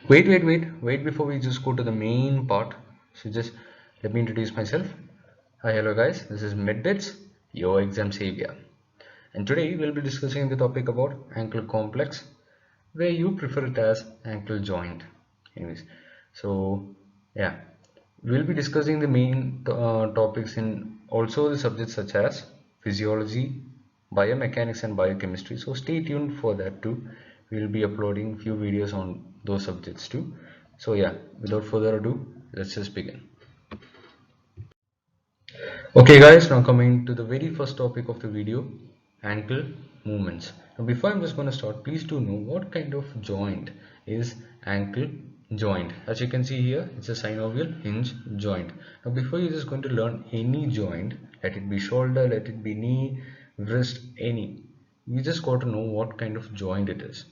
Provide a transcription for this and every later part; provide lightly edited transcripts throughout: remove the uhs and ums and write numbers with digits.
Wait before we just go to the main part. So just let me introduce myself. Hi, hello guys, this is Medbits, your exam savior. And today we'll be discussing the topic about ankle complex, where you prefer it as ankle joint. Anyways, so yeah, we'll be discussing the main topics in also the subjects such as physiology, biomechanics and biochemistry. So stay tuned for that too. We'll be uploading few videos on those subjects too. So yeah, without further ado, let's just begin. Okay guys, now coming to the very first topic of the video, ankle movements. Now before I'm just going to start, please do know what kind of joint is ankle joint. As you can see here, it's a synovial hinge joint. Now before you're just going to learn any joint, let it be shoulder, let it be knee, wrist, any, you just got to know what kind of joint it is.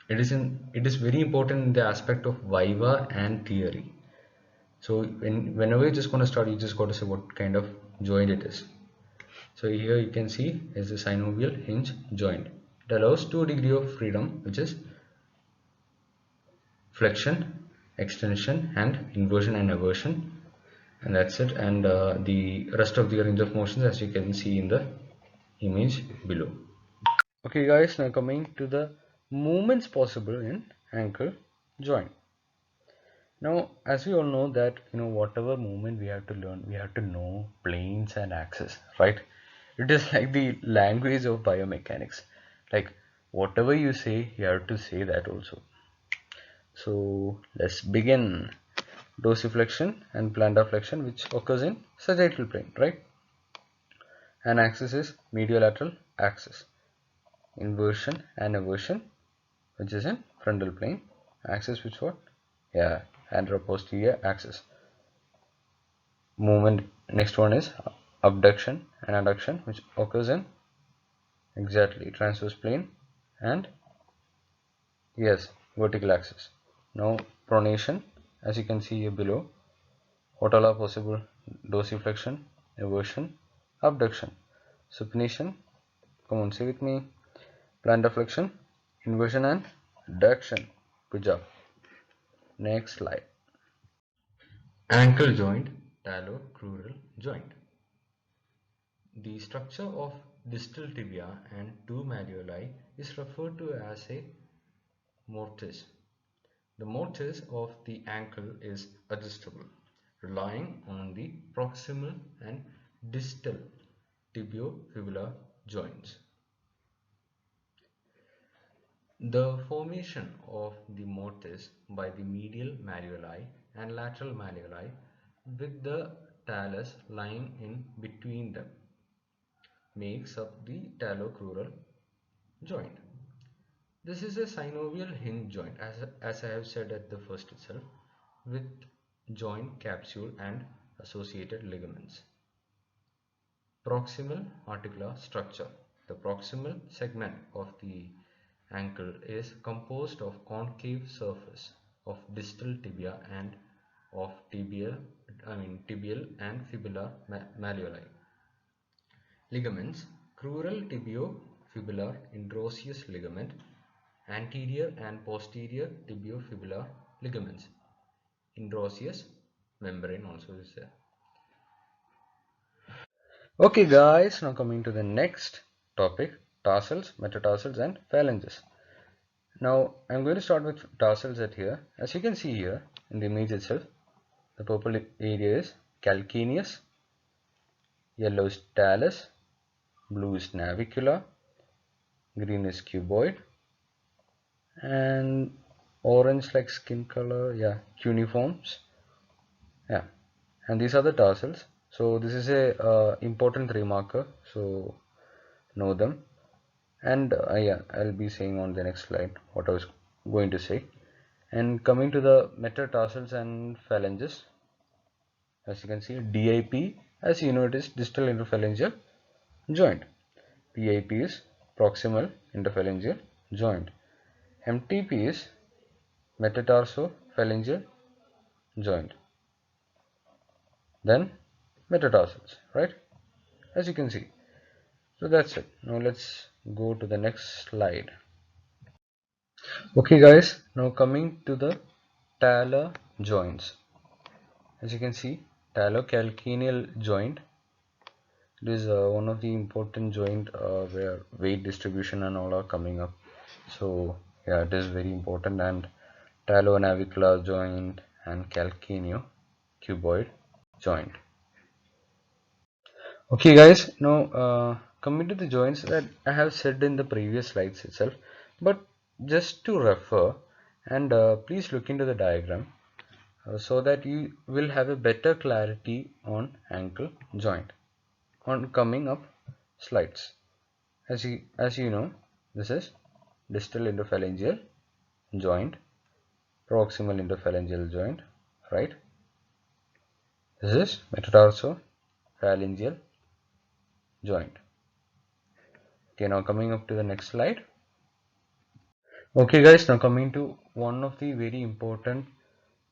It is very important in the aspect of viva and theory. So whenever you're just going to start, you just got to say what kind of joint it is. So here you can see is a synovial hinge joint. It allows 2 degrees of freedom, which is flexion, extension, and inversion and eversion, and that's it. And the rest of the range of motions, as you can see in the image below. Okay, guys. Now coming to the movements possible in ankle joint. Now, as we all know that, whatever movement we have to learn, we have to know planes and axes, right? It is like the language of biomechanics. Like whatever you say, you have to say that also. So let's begin. Dorsiflexion and plantar flexion, which occurs in sagittal plane, right? And axis is mediolateral axis. Inversion and eversion, which is in frontal plane. Axis, which what? Yeah, anteroposterior axis. Movement, next one is abduction and adduction, which occurs in exactly transverse plane and yes, vertical axis. Now pronation, as you can see here below, what all are possible? Dorsiflexion, eversion, abduction, supination, come on, say with me, plantar flexion, inversion and adduction. Good job. Next slide. Ankle joint, talocrural joint. The structure of distal tibia and two malleoli is referred to as a mortise. The mortise of the ankle is adjustable, relying on the proximal and distal tibiofibular joints. The formation of the mortise by the medial malleoli and lateral malleoli with the talus lying in between them makes up the talocrural joint. This is a synovial hinge joint, as I have said at the first itself, with joint capsule and associated ligaments. Proximal articular structure. The proximal segment of the ankle is composed of concave surface of distal tibia and of tibial and fibular malleoli. Ligaments: crural tibiofibular introsus ligament, anterior and posterior tibiofibular ligaments. Introsus membrane also is there. Okay guys, now coming to the next topic, tarsals, metatarsals and phalanges. Now I'm going to start with tarsals at here. As you can see here in the image itself, the purple area is calcaneus, yellow is talus, blue is navicular, green is cuboid, and orange like skin color, yeah, cuneiforms, yeah. And these are the tarsals. So this is a important remarker, so know them. And yeah, I'll be saying on the next slide what I was going to say. And coming to the metatarsals and phalanges, as you can see, DIP, as you know, it is distal interphalangeal joint. PIP is proximal interphalangeal joint. MTP is metatarsophalangeal joint. Then metatarsals, right? As you can see. So that's it. Now let's go to the next slide. Okay guys, now coming to the talar joints. As you can see, talocalcaneal joint. It is one of the important joint where weight distribution and all are coming up. So yeah, it is very important. And talonavicular joint and calcaneo cuboid joint. Okay guys, now coming to the joints that I have said in the previous slides itself, but just to refer, and please look into the diagram so that you will have a better clarity on ankle joint on coming up slides. As you know, this is distal interphalangeal joint, proximal interphalangeal joint, right? This is metatarsophalangeal joint. Okay, now coming up to the next slide. Okay guys, now coming to one of the very important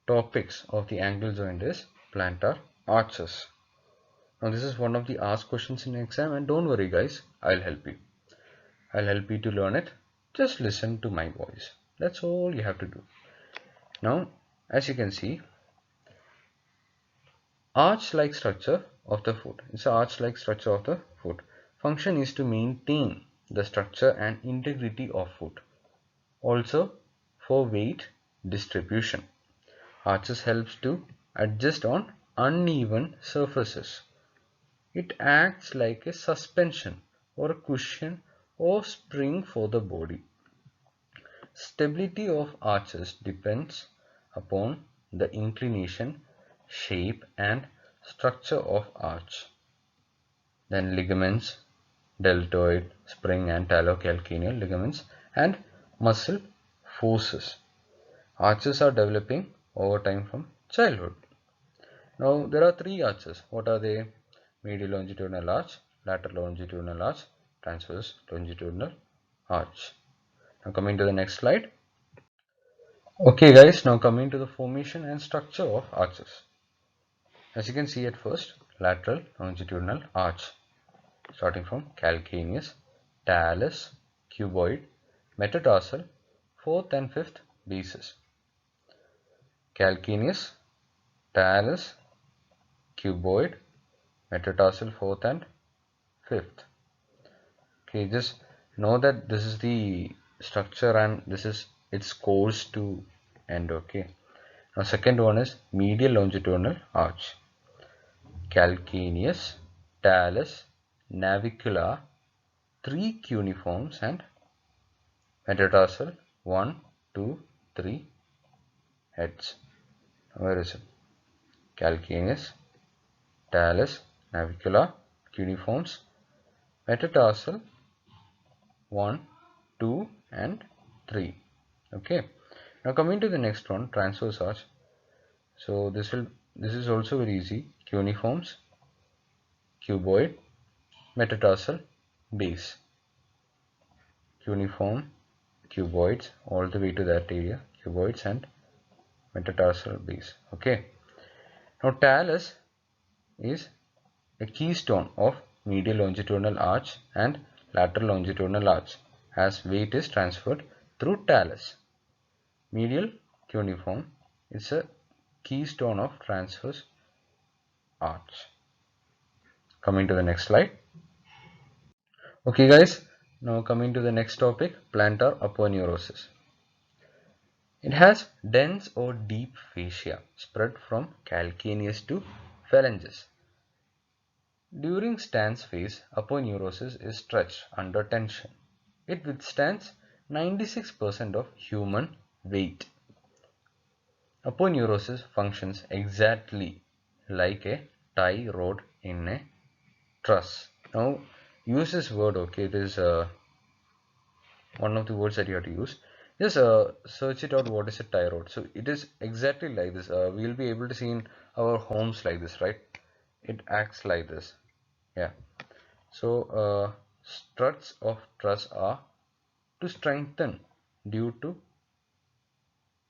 topics of the ankle joint is plantar arches. Now this is one of the asked questions in exam, and don't worry guys, I'll help you. I'll help you to learn it. Just listen to my voice. That's all you have to do. Now, as you can see, arch-like structure of the foot. It's an arch-like structure of the foot. Function is to maintain the structure and integrity of foot. Also, for weight distribution. Arches helps to adjust on uneven surfaces. It acts like a suspension or a cushion or spring for the body. Stability of arches depends upon the inclination, shape and structure of arch. Then ligaments, deltoid, spring and talocalcaneal ligaments and muscle forces. Arches are developing over time from childhood. Now there are three arches. What are they? Medial longitudinal arch, lateral longitudinal arch, transverse longitudinal arch. Now coming to the next slide. Okay guys, now coming to the formation and structure of arches. As you can see at first, lateral longitudinal arch starting from calcaneus, talus, cuboid, metatarsal, 4th and 5th bases. Calcaneus, talus, cuboid, metatarsal 4th and 5th. Okay, just know that this is the structure and this is its course to end. Okay. Now second one is medial longitudinal arch. Calcaneus, talus, navicular, 3 cuneiforms and metatarsal 1, 2, 3 heads. Where is it? Calcaneus, talus, navicular, cuneiforms, metatarsal 1, 2 and 3. Okay. Now coming to the next one, transverse arch. So this is also very easy. Cuneiforms, cuboid, metatarsal base. Cuneiform, cuboids all the way to that area, cuboids and metatarsal base. Okay. Now talus is a keystone of medial longitudinal arch and lateral longitudinal arch as weight is transferred through talus. Medial cuneiform is a keystone of transverse arch. Coming to the next slide. Okay guys, now coming to the next topic, plantar aponeurosis. It has dense or deep fascia spread from calcaneus to phalanges. During stance phase, aponeurosis is stretched under tension. It withstands 96% of human weight. Aponeurosis functions exactly like a tie rod in a truss. Now use this word, okay? It is one of the words that you have to use. Just search it out, what is a tie rod. So it is exactly like this. We will be able to see in our homes like this, right? It acts like this. Yeah. So struts of truss are to strengthen due to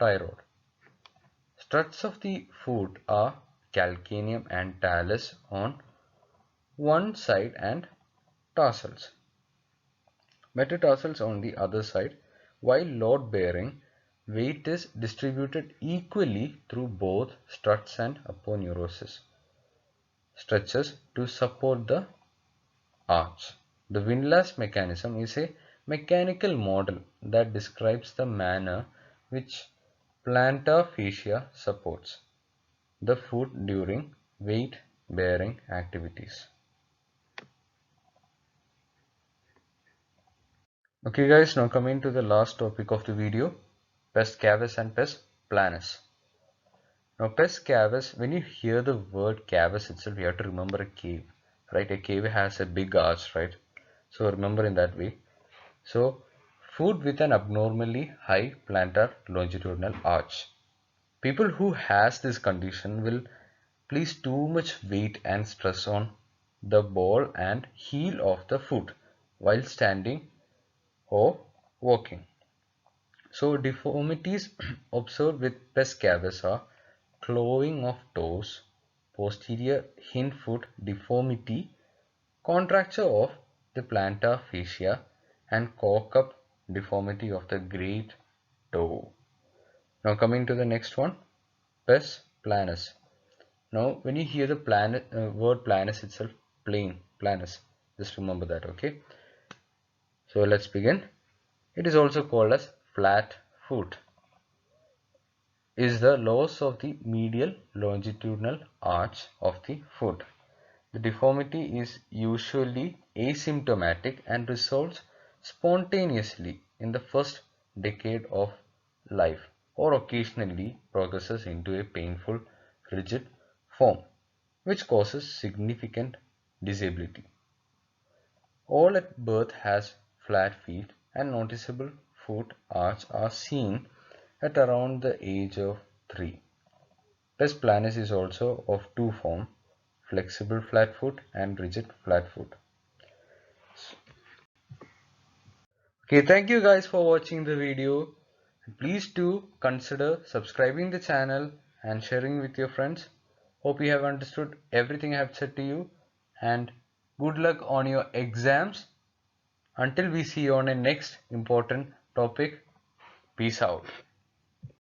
tie rod. Struts of the foot are calcaneum and talus on one side and tarsals. Metatarsals on the other side While load bearing, weight is distributed equally through both struts and aponeurosis stretches to support the arch. The windlass mechanism is a mechanical model that describes the manner which plantar fascia supports the foot during weight bearing activities. Okay guys, now coming to the last topic of the video, pes cavus and pes planus. Now pes cavus, when you hear the word cavus itself, you have to remember a cave, right? A cave has a big arch, right? So remember in that way. So foot with an abnormally high plantar longitudinal arch. People who has this condition will place too much weight and stress on the ball and heel of the foot while standing or walking. So deformities observed with pes cavus are clawing of toes, posterior hindfoot deformity, contracture of the plantar fascia, and cock-up deformity of the great toe. Now coming to the next one, pes planus. Now when you hear the word planus itself, planus, just remember that, okay? So let's begin. It is also called as flat foot. Is the loss of the medial longitudinal arch of the foot. The deformity is usually asymptomatic and resolves spontaneously in the first decade of life, or occasionally progresses into a painful rigid form which causes significant disability. All at birth has flat feet and noticeable foot arch are seen at around the age of 3. Pes planus is also of two forms, flexible flat foot and rigid flat foot. Okay, thank you guys for watching the video. Please do consider subscribing the channel and sharing with your friends. Hope you have understood everything I have said to you, and good luck on your exams. Until we see you on a next important topic, peace out.